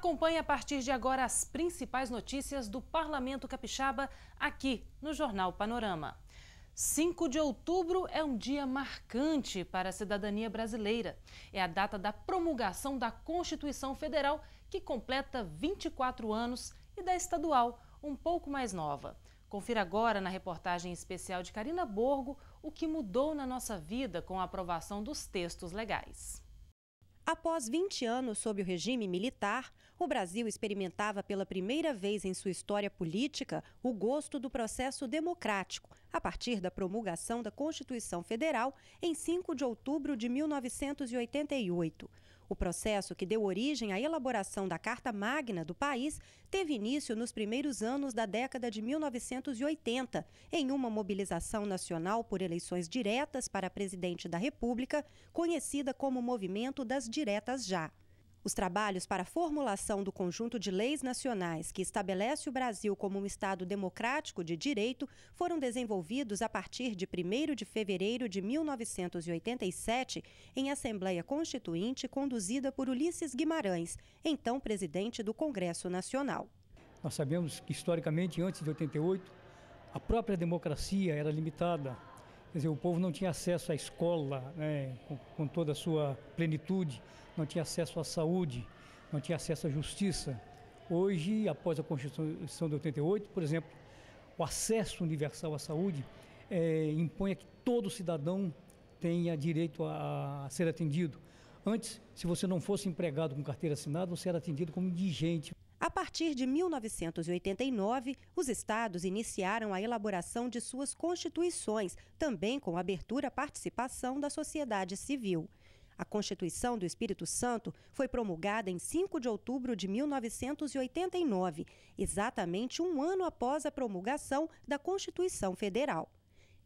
Acompanhe a partir de agora as principais notícias do Parlamento Capixaba aqui no Jornal Panorama. 5 de outubro é um dia marcante para a cidadania brasileira. É a data da promulgação da Constituição Federal, que completa 24 anos, e da estadual, um pouco mais nova. Confira agora na reportagem especial de Karina Borgo o que mudou na nossa vida com a aprovação dos textos legais. Após 20 anos sob o regime militar, o Brasil experimentava pela primeira vez em sua história política o gosto do processo democrático, a partir da promulgação da Constituição Federal em 5 de outubro de 1988. O processo que deu origem à elaboração da Carta Magna do país teve início nos primeiros anos da década de 1980, em uma mobilização nacional por eleições diretas para presidente da República, conhecida como Movimento das Diretas Já. Os trabalhos para a formulação do conjunto de leis nacionais que estabelece o Brasil como um Estado democrático de direito foram desenvolvidos a partir de 1º de fevereiro de 1987 em Assembleia Constituinte conduzida por Ulisses Guimarães, então presidente do Congresso Nacional. Nós sabemos que, historicamente, antes de 88, a própria democracia era limitada. Quer dizer, o povo não tinha acesso à escola, né, com toda a sua plenitude, não tinha acesso à saúde, não tinha acesso à justiça. Hoje, após a Constituição de 88, por exemplo, o acesso universal à saúde impõe que todo cidadão tenha direito a ser atendido. Antes, se você não fosse empregado com carteira assinada, você era atendido como indigente. A partir de 1989, os estados iniciaram a elaboração de suas constituições, também com abertura à participação da sociedade civil. A Constituição do Espírito Santo foi promulgada em 5 de outubro de 1989, exatamente um ano após a promulgação da Constituição Federal.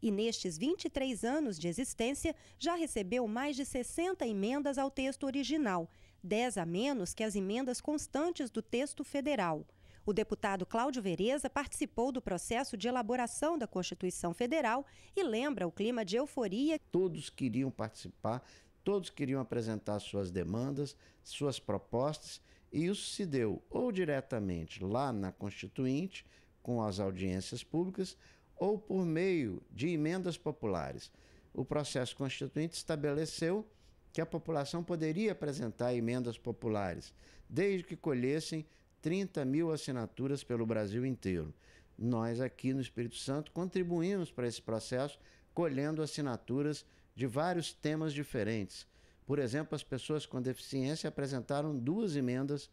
E nestes 23 anos de existência, já recebeu mais de 60 emendas ao texto original, 10 a menos que as emendas constantes do texto federal. O deputado Cláudio Vereza participou do processo de elaboração da Constituição Federal e lembra o clima de euforia. Todos queriam participar, todos queriam apresentar suas demandas, suas propostas, e isso se deu ou diretamente lá na Constituinte, com as audiências públicas, ou por meio de emendas populares. O processo constituinte estabeleceu que a população poderia apresentar emendas populares, desde que colhessem 30 mil assinaturas pelo Brasil inteiro. Nós aqui no Espírito Santo contribuímos para esse processo, colhendo assinaturas de vários temas diferentes. Por exemplo, as pessoas com deficiência apresentaram 2 emendas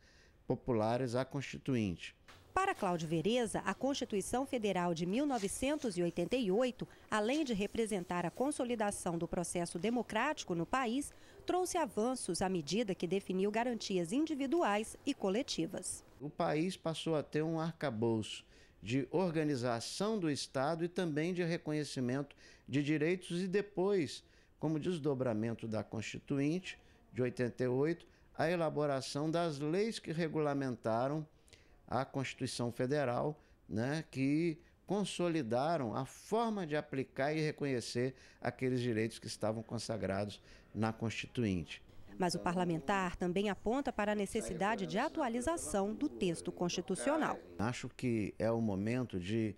populares à Constituinte. Para Cláudio Vereza, a Constituição Federal de 1988, além de representar a consolidação do processo democrático no país, trouxe avanços à medida que definiu garantias individuais e coletivas. O país passou a ter um arcabouço de organização do Estado e também de reconhecimento de direitos e depois, como desdobramento da Constituinte de 88, a elaboração das leis que regulamentaram a Constituição Federal, né, que consolidaram a forma de aplicar e reconhecer aqueles direitos que estavam consagrados na Constituinte. Mas o parlamentar também aponta para a necessidade de atualização do texto constitucional. Acho que é o momento de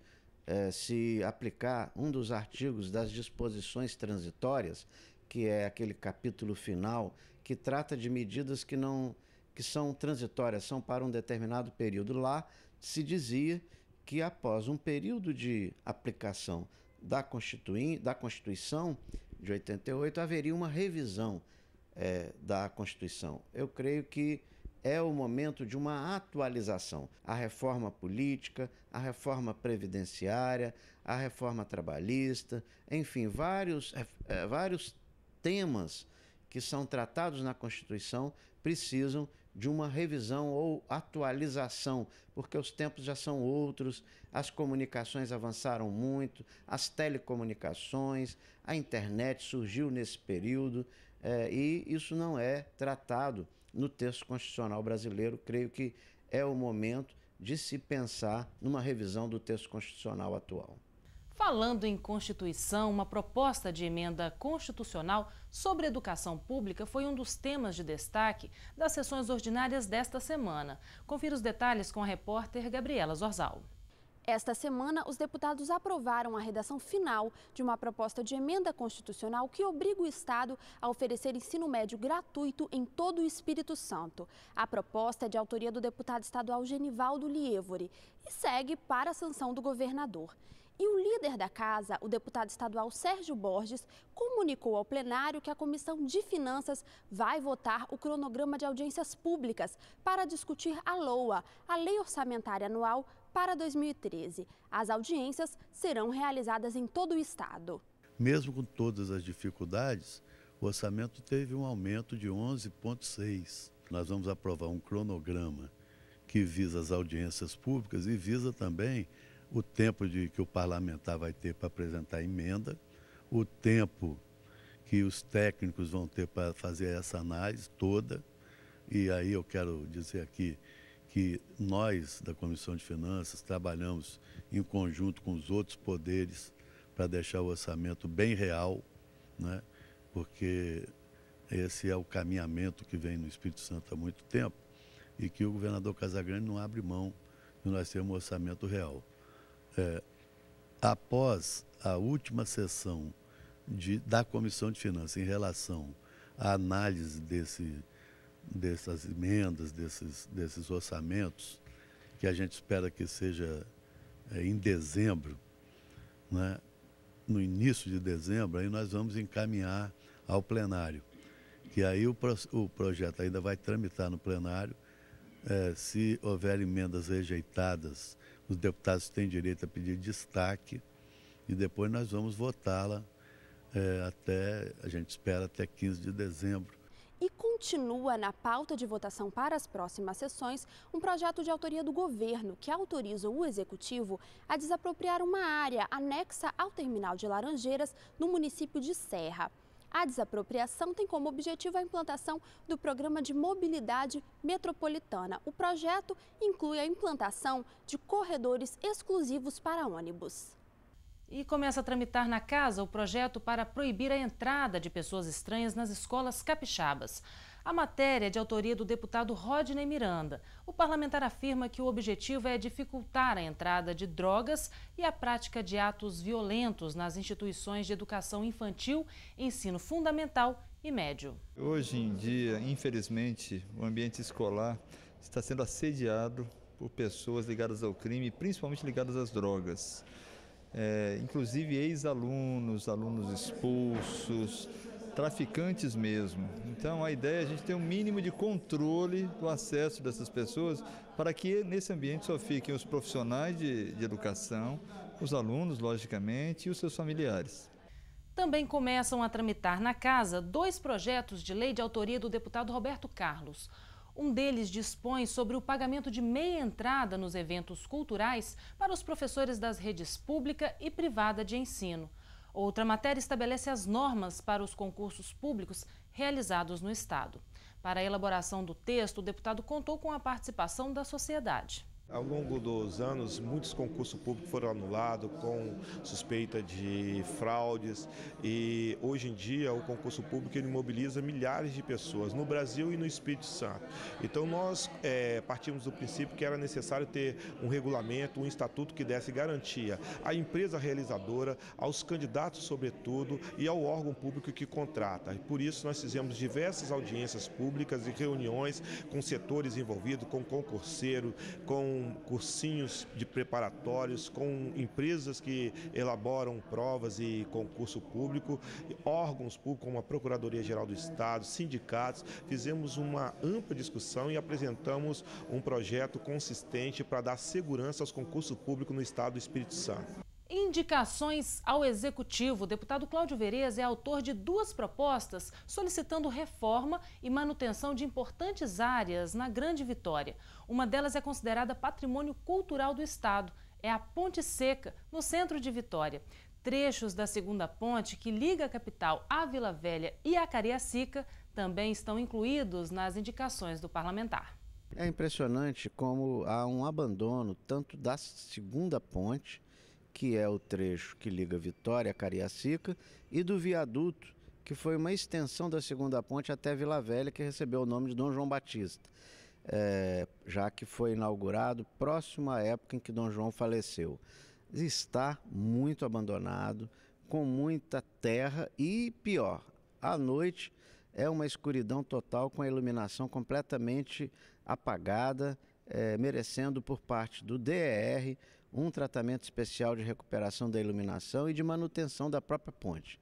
se aplicar um dos artigos das disposições transitórias, que é aquele capítulo final, que trata de medidas que são transitórias, são para um determinado período. Lá se dizia que após um período de aplicação da Constituição de 88, haveria uma revisão da Constituição. Eu creio que é o momento de uma atualização. A reforma política, a reforma previdenciária, a reforma trabalhista, enfim, vários temas que são tratados na Constituição precisam de uma revisão ou atualização, porque os tempos já são outros, as comunicações avançaram muito, as telecomunicações, a internet surgiu nesse período, e isso não é tratado no texto constitucional brasileiro. Creio que é o momento de se pensar numa revisão do texto constitucional atual. Falando em Constituição, uma proposta de emenda constitucional sobre educação pública foi um dos temas de destaque das sessões ordinárias desta semana. Confira os detalhes com a repórter Gabriela Zorzal. Esta semana, os deputados aprovaram a redação final de uma proposta de emenda constitucional que obriga o Estado a oferecer ensino médio gratuito em todo o Espírito Santo. A proposta é de autoria do deputado estadual Genivaldo Lievori e segue para a sanção do governador. E o líder da casa, o deputado estadual Sérgio Borges, comunicou ao plenário que a Comissão de Finanças vai votar o cronograma de audiências públicas para discutir a LOA, a Lei Orçamentária Anual, para 2013. As audiências serão realizadas em todo o estado. Mesmo com todas as dificuldades, o orçamento teve um aumento de 11,6%. Nós vamos aprovar um cronograma que visa as audiências públicas e visa também o tempo que o parlamentar vai ter para apresentar emenda, o tempo que os técnicos vão ter para fazer essa análise toda. E aí eu quero dizer aqui que nós, da Comissão de Finanças, trabalhamos em conjunto com os outros poderes para deixar o orçamento bem real, né? Porque esse é o caminhamento que vem no Espírito Santo há muito tempo e que o governador Casagrande não abre mão de nós termos um orçamento real. Após a última sessão da Comissão de Finanças em relação à análise dessas emendas, desses orçamentos, que a gente espera que seja em dezembro, né? No início de dezembro, aí nós vamos encaminhar ao plenário, que aí o projeto ainda vai tramitar no plenário. Se houver emendas rejeitadas, os deputados têm direito a pedir destaque e depois nós vamos votá-la a gente espera até 15 de dezembro. E continua na pauta de votação para as próximas sessões um projeto de autoria do governo que autoriza o executivo a desapropriar uma área anexa ao terminal de Laranjeiras no município de Serra. A desapropriação tem como objetivo a implantação do Programa de Mobilidade Metropolitana. O projeto inclui a implantação de corredores exclusivos para ônibus. E começa a tramitar na casa o projeto para proibir a entrada de pessoas estranhas nas escolas capixabas. A matéria é de autoria do deputado Rodney Miranda. O parlamentar afirma que o objetivo é dificultar a entrada de drogas e a prática de atos violentos nas instituições de educação infantil, ensino fundamental e médio. Hoje em dia, infelizmente, o ambiente escolar está sendo assediado por pessoas ligadas ao crime, principalmente ligadas às drogas. Inclusive ex-alunos, alunos expulsos, traficantes mesmo. Então a ideia é a gente ter um mínimo de controle do acesso dessas pessoas para que nesse ambiente só fiquem os profissionais de educação, os alunos, logicamente, e os seus familiares. Também começam a tramitar na casa 2 projetos de lei de autoria do deputado Roberto Carlos. Um deles dispõe sobre o pagamento de meia entrada nos eventos culturais para os professores das redes pública e privada de ensino. Outra matéria estabelece as normas para os concursos públicos realizados no Estado. Para a elaboração do texto, o deputado contou com a participação da sociedade. Ao longo dos anos, muitos concursos públicos foram anulados com suspeita de fraudes e hoje em dia o concurso público ele mobiliza milhares de pessoas no Brasil e no Espírito Santo. Então nós partimos do princípio que era necessário ter um regulamento, um estatuto que desse garantia à empresa realizadora, aos candidatos sobretudo e ao órgão público que contrata. E por isso nós fizemos diversas audiências públicas e reuniões com setores envolvidos, com concurseiro, com cursinhos de preparatórios, com empresas que elaboram provas e concurso público, órgãos públicos como a Procuradoria-Geral do Estado, sindicatos. Fizemos uma ampla discussão e apresentamos um projeto consistente para dar segurança aos concursos públicos no Estado do Espírito Santo. Indicações ao Executivo. O deputado Cláudio Verez é autor de 2 propostas solicitando reforma e manutenção de importantes áreas na Grande Vitória. Uma delas é considerada patrimônio cultural do Estado. É a Ponte Seca, no centro de Vitória. Trechos da segunda ponte, que liga a capital à Vila Velha e a Cariacica, também estão incluídos nas indicações do parlamentar. É impressionante como há um abandono tanto da segunda ponte, que é o trecho que liga Vitória a Cariacica, e do viaduto, que foi uma extensão da segunda ponte até Vila Velha, que recebeu o nome de Dom João Batista, já que foi inaugurado próximo à época em que Dom João faleceu. Está muito abandonado, com muita terra e, pior, à noite é uma escuridão total, com a iluminação completamente apagada, merecendo por parte do DER um tratamento especial de recuperação da iluminação e de manutenção da própria ponte.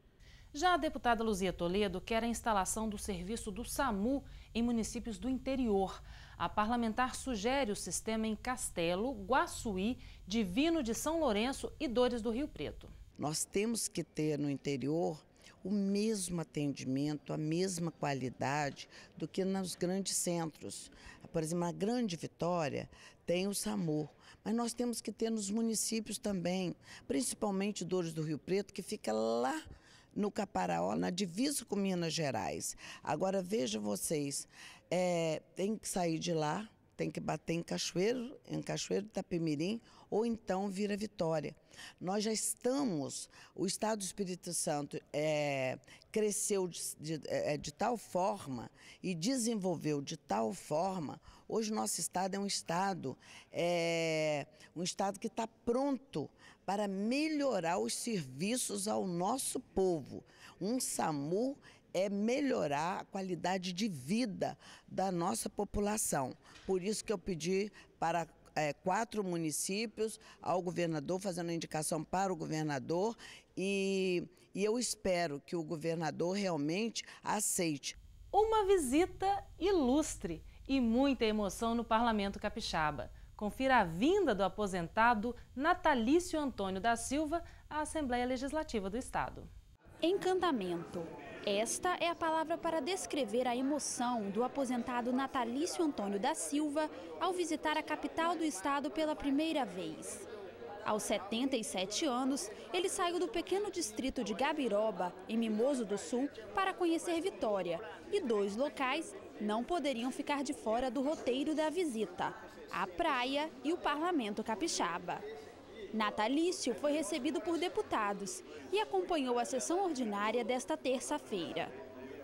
Já a deputada Luzia Toledo quer a instalação do serviço do SAMU em municípios do interior. A parlamentar sugere o sistema em Castelo, Guaçuí, Divino de São Lourenço e Dores do Rio Preto. Nós temos que ter no interior o mesmo atendimento, a mesma qualidade do que nos grandes centros. Por exemplo, a Grande Vitória tem o SAMU, mas nós temos que ter nos municípios também, principalmente Dores do Rio Preto, que fica lá no Caparaó, na divisa com Minas Gerais. Agora, veja vocês, tem que sair de lá, tem que bater em Cachoeiro de Itapemirim, ou então Vira Vitória. Nós já estamos, o Estado do Espírito Santo cresceu de tal forma e desenvolveu de tal forma, hoje o nosso Estado é um Estado que está pronto para melhorar os serviços ao nosso povo. Um SAMU é melhorar a qualidade de vida da nossa população. Por isso que eu pedi para 4 municípios ao governador, fazendo a indicação para o governador, e eu espero que o governador realmente aceite. Uma visita ilustre e muita emoção no Parlamento Capixaba. Confira a vinda do aposentado Natalício Antônio da Silva à Assembleia Legislativa do Estado. Encantamento. Esta é a palavra para descrever a emoção do aposentado Natalício Antônio da Silva ao visitar a capital do estado pela primeira vez. Aos 77 anos, ele saiu do pequeno distrito de Gabiroba, em Mimoso do Sul, para conhecer Vitória. E 2 locais não poderiam ficar de fora do roteiro da visita: a praia e o Parlamento Capixaba. Natalício foi recebido por deputados e acompanhou a sessão ordinária desta terça-feira.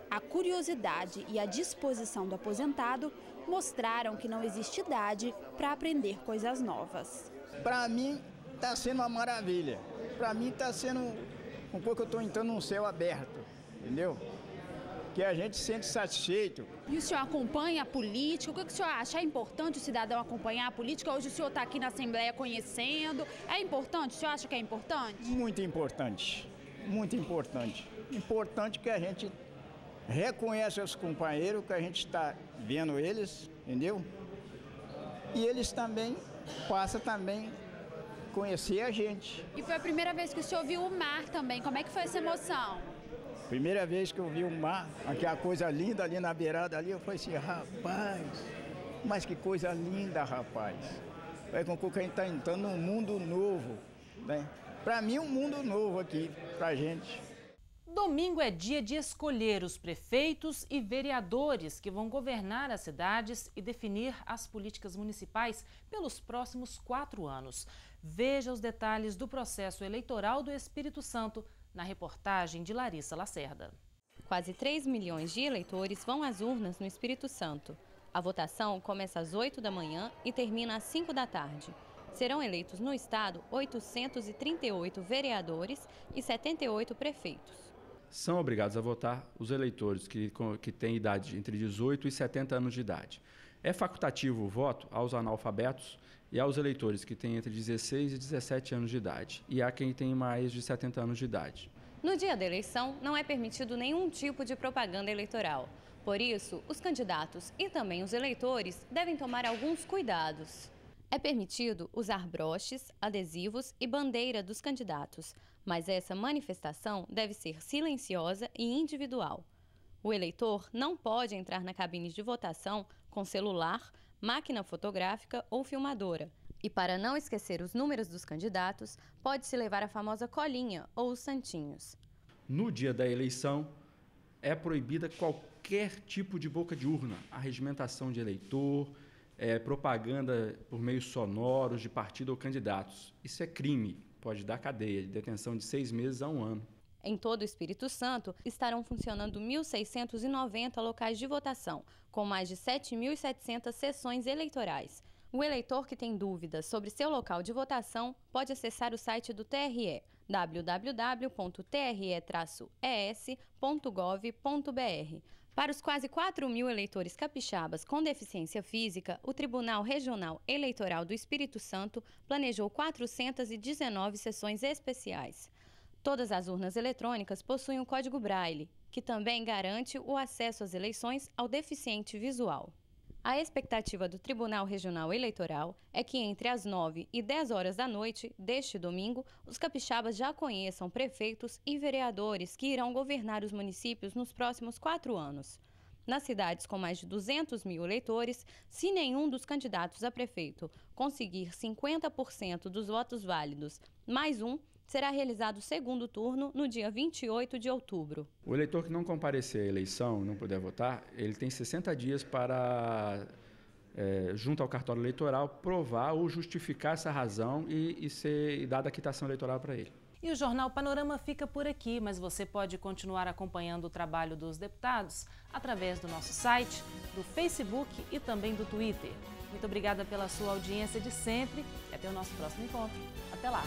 A curiosidade e a disposição do aposentado mostraram que não existe idade para aprender coisas novas. Para mim, está sendo uma maravilha. Para mim, está sendo um pouco que eu estou entrando num céu aberto, entendeu? Que a gente se sente satisfeito. E o senhor acompanha a política? O que o senhor acha? É importante o cidadão acompanhar a política? Hoje o senhor está aqui na Assembleia conhecendo. É importante? O senhor acha que é importante? Muito importante. Muito importante. Importante que a gente reconhece os companheiros, que a gente está vendo eles, entendeu? E eles também passam também conhecer a gente. E foi a primeira vez que o senhor viu o mar também. Como é que foi essa emoção? Primeira vez que eu vi o mar, aquela coisa linda ali na beirada ali, eu falei assim, rapaz, mas que coisa linda, rapaz. É com que a gente está entrando num mundo novo, né? Para mim, um mundo novo aqui, pra gente. Domingo é dia de escolher os prefeitos e vereadores que vão governar as cidades e definir as políticas municipais pelos próximos 4 anos. Veja os detalhes do processo eleitoral do Espírito Santo na reportagem de Larissa Lacerda. Quase 3 milhões de eleitores vão às urnas no Espírito Santo. A votação começa às 8 da manhã e termina às 5 da tarde. Serão eleitos no estado 838 vereadores e 78 prefeitos. São obrigados a votar os eleitores que têm idade entre 18 e 70 anos de idade. É facultativo o voto aos analfabetos e aos eleitores que têm entre 16 e 17 anos de idade, e há quem tem mais de 70 anos de idade. No dia da eleição, não é permitido nenhum tipo de propaganda eleitoral. Por isso, os candidatos e também os eleitores devem tomar alguns cuidados. É permitido usar broches, adesivos e bandeira dos candidatos, mas essa manifestação deve ser silenciosa e individual. O eleitor não pode entrar na cabine de votação com celular, máquina fotográfica ou filmadora. E para não esquecer os números dos candidatos, pode-se levar a famosa colinha ou os santinhos. No dia da eleição, é proibida qualquer tipo de boca de urna, arregimentação de eleitor, propaganda por meios sonoros de partido ou candidatos. Isso é crime. pode dar cadeia de detenção de 6 meses a 1 ano. Em todo o Espírito Santo, estarão funcionando 1.690 locais de votação, com mais de 7.700 sessões eleitorais. O eleitor que tem dúvidas sobre seu local de votação pode acessar o site do TRE, www.tre-es.gov.br. Para os quase 4.000 eleitores capixabas com deficiência física, o Tribunal Regional Eleitoral do Espírito Santo planejou 419 sessões especiais. Todas as urnas eletrônicas possuem o código Braille, que também garante o acesso às eleições ao deficiente visual. A expectativa do Tribunal Regional Eleitoral é que entre as 9 e 10 horas da noite deste domingo, os capixabas já conheçam prefeitos e vereadores que irão governar os municípios nos próximos 4 anos. Nas cidades com mais de 200.000 eleitores, se nenhum dos candidatos a prefeito conseguir 50% dos votos válidos, mais um, será realizado o segundo turno no dia 28 de outubro. O eleitor que não comparecer à eleição e não puder votar, ele tem 60 dias para, junto ao cartório eleitoral, provar ou justificar essa razão e ser dada a quitação eleitoral para ele. E o Jornal Panorama fica por aqui, mas você pode continuar acompanhando o trabalho dos deputados através do nosso site, do Facebook e também do Twitter. Muito obrigada pela sua audiência de sempre e até o nosso próximo encontro. Até lá!